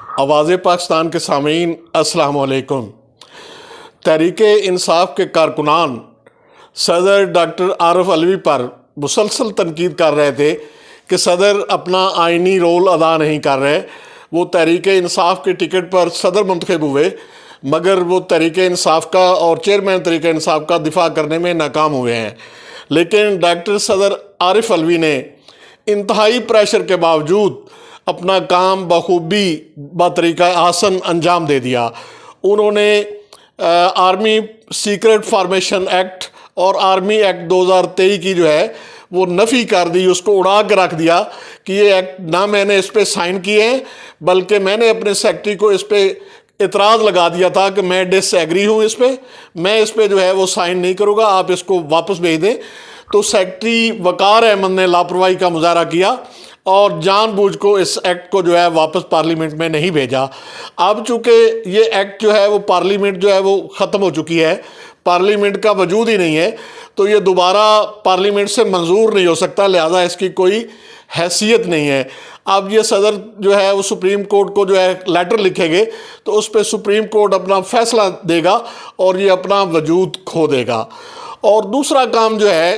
آواز پاکستان کے سامعین السلام علیکم۔ تحریک انصاف کے کارکنان صدر ڈاکٹر عارف علوی پر مسلسل تنقید کر رہے تھے کہ صدر اپنا آئینی رول ادا نہیں کر رہے۔ وہ تحریک انصاف کے ٹکٹ پر صدر منتخب ہوئے مگر وہ تحریک انصاف کا اور چیئرمین تحریک انصاف کا دفاع کرنے میں ناکام ہوئے ہیں، لیکن ڈاکٹر صدر عارف علوی نے انتہائی پریشر کے باوجود اپنا کام بخوبی بطریقہ حسن انجام دے دیا۔ انہوں نے آرمی سیکرٹ فارمیشن ایکٹ اور آرمی ایکٹ 2023 کی جو ہے وہ نفی کر دی، اس کو اڑا کے رکھ دیا کہ یہ ایکٹ نہ میں نے اس پہ سائن کیے ہیں بلکہ میں نے اپنے سیکرٹری کو اس پہ اعتراض لگا دیا تھا کہ میں ڈس ایگری ہوں اس پہ، میں اس پہ جو ہے وہ سائن نہیں کروں گا، آپ اس کو واپس بھیج دیں۔ تو سیکرٹری وقار احمد نے لاپرواہی کا مظاہرہ کیا اور جان بوجھ کو اس ایکٹ کو جو ہے واپس پارلیمنٹ میں نہیں بھیجا۔ اب چونکہ یہ ایکٹ جو ہے وہ پارلیمنٹ جو ہے وہ ختم ہو چکی ہے، پارلیمنٹ کا وجود ہی نہیں ہے، تو یہ دوبارہ پارلیمنٹ سے منظور نہیں ہو سکتا، لہذا اس کی کوئی حیثیت نہیں ہے۔ اب یہ صدر جو ہے وہ سپریم کورٹ کو جو ہے لیٹر لکھیں گے تو اس پہ سپریم کورٹ اپنا فیصلہ دے گا اور یہ اپنا وجود کھو دے گا۔ اور دوسرا کام جو ہے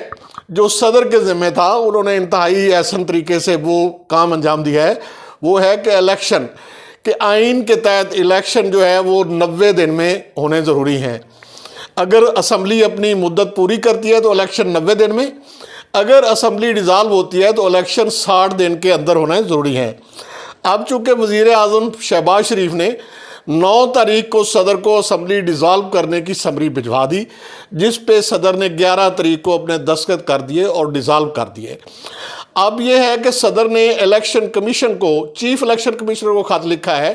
جو صدر کے ذمہ تھا، انہوں نے انتہائی احسن طریقے سے وہ کام انجام دیا ہے، وہ ہے کہ الیکشن کہ آئین کے تحت الیکشن جو ہے وہ 90 دن میں ہونے ضروری ہیں۔ اگر اسمبلی اپنی مدت پوری کرتی ہے تو الیکشن 90 دن میں، اگر اسمبلی ڈیزالو ہوتی ہے تو الیکشن 60 دن کے اندر ہونا ضروری ہے۔ اب چونکہ وزیر اعظم شہباز شریف نے 9 تاریخ کو صدر کو اسمبلی ڈیزالو کرنے کی سمری بھجوا دی، جس پہ صدر نے 11 تاریخ کو اپنے دستخط کر دیے اور ڈیزالو کر دیے۔ اب یہ ہے کہ صدر نے الیکشن کمیشن کو، چیف الیکشن کمیشنر کو خط لکھا ہے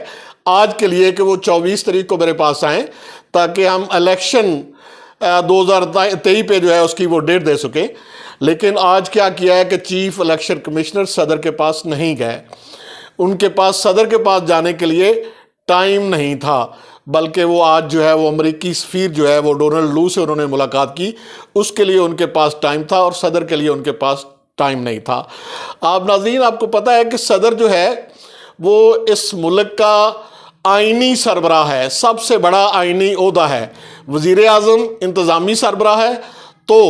آج کے لیے کہ وہ 24 تاریخ کو میرے پاس آئیں تاکہ ہم الیکشن 2023 پہ جو ہے اس کی وہ ڈیٹ دے سکیں۔ لیکن آج کیا ہے کہ چیف الیکشن کمیشنر صدر کے پاس نہیں گئے، ان کے پاس صدر کے پاس جانے کے لیے ٹائم نہیں تھا، بلکہ وہ آج جو ہے وہ امریکی سفیر جو ہے وہ ڈونلڈ لو سے انہوں نے ملاقات کی، اس کے لیے ان کے پاس ٹائم تھا اور صدر کے لیے ان کے پاس ٹائم نہیں تھا۔ آپ ناظرین، آپ کو پتہ ہے کہ صدر جو ہے وہ اس ملک کا آئینی سربراہ ہے، سب سے بڑا آئینی عہدہ ہے۔ وزیر اعظم انتظامی سربراہ ہے تو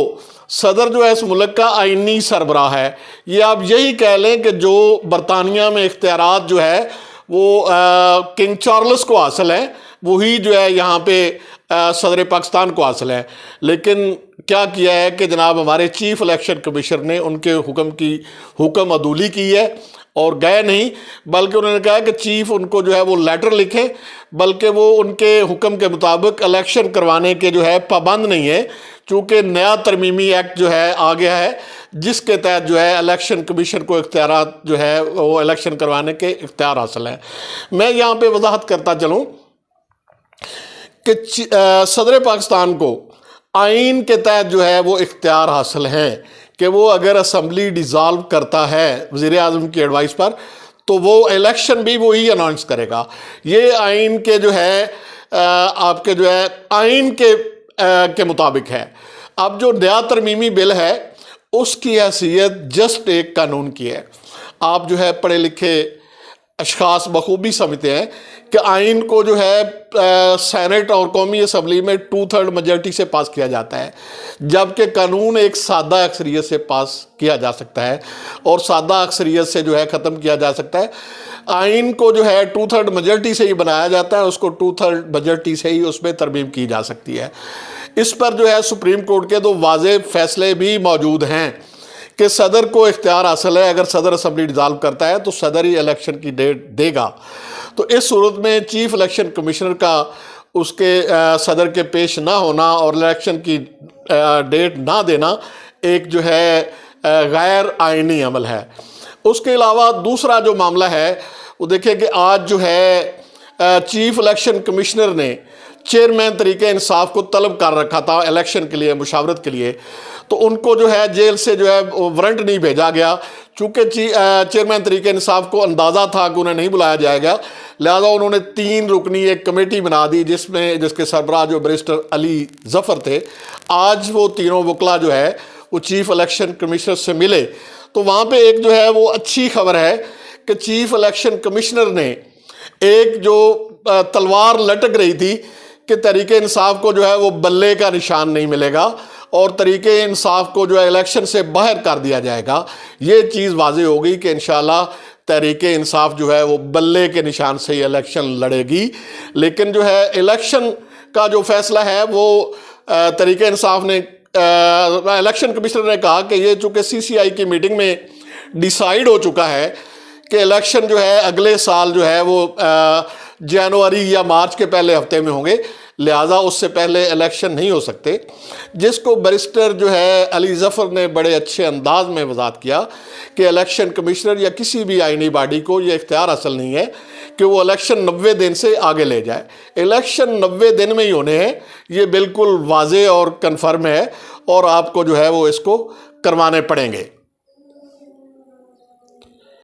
صدر جو ہے اس ملک کا آئینی سربراہ ہے۔ یہ آپ یہی کہہ لیں کہ جو برطانیہ میں اختیارات جو ہے وہ کنگ چارلس کو حاصل ہے، وہی جو ہے یہاں پہ صدر پاکستان کو حاصل ہے۔ لیکن کیا ہے کہ جناب ہمارے چیف الیکشن کمیشنر نے ان کے حکم عدولی کی ہے اور گئے نہیں، بلکہ انہوں نے کہا کہ چیف ان کو جو ہے وہ لیٹر لکھیں، بلکہ وہ ان کے حکم کے مطابق الیکشن کروانے کے جو ہے پابند نہیں ہے، چونکہ نیا ترمیمی ایکٹ جو ہے آ گیا ہے جس کے تحت جو ہے الیکشن کمیشن کو اختیارات جو ہے وہ الیکشن کروانے کے اختیار حاصل ہیں۔ میں یہاں پہ وضاحت کرتا چلوں کہ صدر پاکستان کو آئین کے تحت جو ہے وہ اختیار حاصل ہے کہ وہ اگر اسمبلی ڈیزالو کرتا ہے وزیر اعظم کی ایڈوائس پر تو وہ الیکشن بھی وہی اناؤنس کرے گا۔ یہ آئین کے جو ہے آپ کے جو ہے آئین کے مطابق ہے۔ اب جو نیا ترمیمی بل ہے اس کی حیثیت جسٹ ایک قانون کی ہے۔ آپ جو ہے پڑھے لکھے اشخاص بخوبی سمجھتے ہیں کہ آئین کو جو ہے سینٹ اور قومی اسمبلی میں 2/3 میجورٹی سے پاس کیا جاتا ہے، جبکہ قانون ایک سادہ اکثریت سے پاس کیا جا سکتا ہے اور سادہ اکثریت سے جو ہے ختم کیا جا سکتا ہے۔ آئین کو جو ہے 2/3 میجورٹی سے ہی بنایا جاتا ہے، اس کو 2/3 میجورٹی سے ہی اس میں ترمیم کی جا سکتی ہے۔ اس پر جو ہے سپریم کورٹ کے 2 واضح فیصلے بھی موجود ہیں کہ صدر کو اختیار حاصل ہے، اگر صدر اسمبلی ڈیزالو کرتا ہے تو صدر ہی الیکشن کی ڈیٹ دے گا۔ تو اس صورت میں چیف الیکشن کمیشنر کا اس کے صدر کے پیش نہ ہونا اور الیکشن کی ڈیٹ نہ دینا ایک جو ہے غیر آئینی عمل ہے۔ اس کے علاوہ دوسرا جو معاملہ ہے وہ دیکھیں کہ آج جو ہے چیف الیکشن کمیشنر نے چیئرمین تحریک انصاف کو طلب کر رکھا تھا الیکشن کے لیے، مشاورت کے لیے، تو ان کو جو ہے جیل سے جو ہے وارنٹ نہیں بھیجا گیا، چونکہ چیئرمین تحریک انصاف کو اندازہ تھا کہ انہیں نہیں بلایا جائے گا، لہذا انہوں نے 3 رکنی ایک کمیٹی بنا دی جس کے سربراہ جو بیرسٹر علی ظفر تھے۔ آج وہ تینوں وکلا جو ہے وہ چیف الیکشن کمیشنر سے ملے تو وہاں پہ ایک جو ہے وہ اچھی خبر ہے کہ چیف الیکشن کمشنر نے ایک جو تلوار لٹک رہی تھی کہ تحریک انصاف کو جو ہے وہ بلے کا نشان نہیں ملے گا اور تحریک انصاف کو جو ہے الیکشن سے باہر کر دیا جائے گا، یہ چیز واضح ہوگی کہ انشاءاللہ تحریک انصاف جو ہے وہ بلے کے نشان سے یہ الیکشن لڑے گی۔ لیکن جو ہے الیکشن کا جو فیصلہ ہے وہ تحریک انصاف نے الیکشن کمشنر نے کہا کہ یہ چونکہ سی سی آئی کی میٹنگ میں ڈیسائیڈ ہو چکا ہے کہ الیکشن جو ہے اگلے سال جو ہے وہ جنوری یا مارچ کے پہلے ہفتے میں ہوں گے، لہٰذا اس سے پہلے الیکشن نہیں ہو سکتے، جس کو بیرسٹر جو ہے علی ظفر نے بڑے اچھے انداز میں وضاحت کیا کہ الیکشن کمشنر یا کسی بھی آئینی باڈی کو یہ اختیار حاصل نہیں ہے کہ وہ الیکشن 90 دن سے آگے لے جائے۔ الیکشن 90 دن میں ہی ہونے ہیں، یہ بالکل واضح اور کنفرم ہے اور آپ کو جو ہے وہ اس کو کروانے پڑیں گے۔